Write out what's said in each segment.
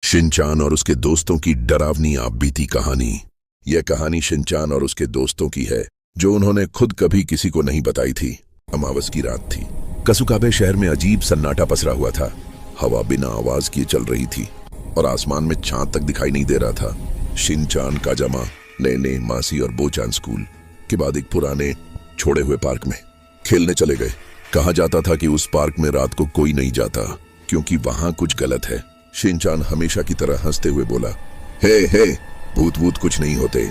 Shinchan और उसके दोस्तों की डरावनी आप बीती कहानी। यह कहानी शिनचान और उसके दोस्तों की है, जो उन्होंने खुद कभी किसी को नहीं बताई थी। अमावस की रात थी। कसुकाबे शहर में अजीब सन्नाटा पसरा हुआ था। हवा बिना आवाज किए चल रही थी और आसमान में चांद तक दिखाई नहीं दे रहा था। शिनचान, काजामा, नेने, मासी और बोचान स्कूल के बाद एक पुराने छोड़े हुए पार्क में खेलने चले गए। कहा जाता था कि उस पार्क में रात को कोई नहीं जाता क्योंकि वहां कुछ गलत है। शिनचान हमेशा की तरह हंसते हुए बोला, हे भूत भूत कुछ नहीं होते।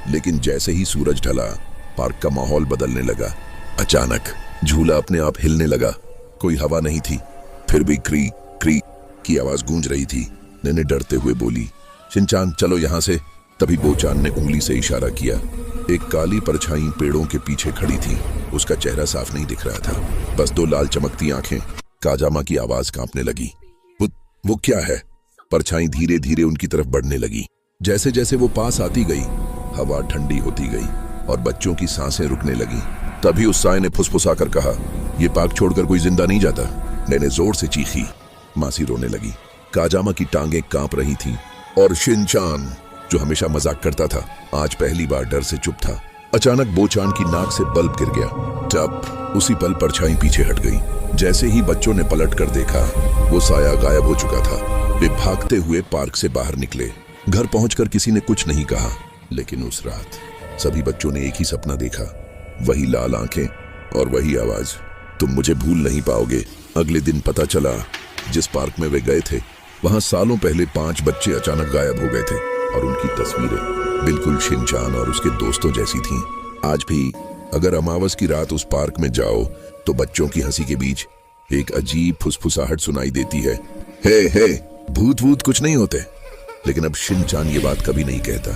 लेकिन जैसे ही सूरज ढला, पार्क का माहौल बदलने लगा। अचानक झूला अपने आप हिलने लगा। कोई हवा नहीं थी, फिर भी क्री क्री की आवाज गूंज रही थी। नेने डरते हुए बोली, शिनचान चलो यहां से। तभी बोचान ने उंगली से इशारा किया। एक काली परछाई पेड़ों के पीछे खड़ी थी। उसका चेहरा साफ नहीं दिख रहा था, बस दो लाल चमकती आंखें। काजामा की आवाज कांपने लगी, वो क्या है? परछाई धीरे धीरे उनकी तरफ बढ़ने लगी। जैसे जैसे वो पास आती गई, हवा ठंडी होती गई और बच्चों की सांसें रुकने लगी। तभी उस साय ने फुसफुसाकर कहा, ये पार्क छोड़कर कोई जिंदा नहीं जाता। मैंने जोर से चीखी। मासी रोने लगी। काजामा की टांगें कांप रही थीं और शिनचान, जो हमेशा मजाक करता था, आज पहली बार डर से चुप था। अचानक बोचान की नाक से बल्ब गिर गया। टप, उसी पल परछाई पीछे हट गई। जैसे ही बच्चों ने पलट कर देखा, वो साया गायब हो चुका था। वे भागते हुए पार्क से बाहर निकले। घर पहुंचकर किसी ने कुछ नहीं कहा, लेकिन उस रात सभी बच्चों ने एक ही सपना देखा। वही लाल आंखें और वही आवाज, तुम मुझे भूल नहीं पाओगे। अगले दिन पता चला, जिस पार्क में वे गए थे, वहां सालों पहले 5 बच्चे अचानक गायब हो गए थे और उनकी तस्वीरें बिल्कुल शिनचान और उसके दोस्तों जैसी थीं। आज भी अगर अमावस की रात उस पार्क में जाओ तो बच्चों की हंसी के बीच एक अजीब फुसफुसाहट सुनाई देती है, हे भूत वूत कुछ नहीं होते। लेकिन अब शिनचान ये बात कभी नहीं कहता।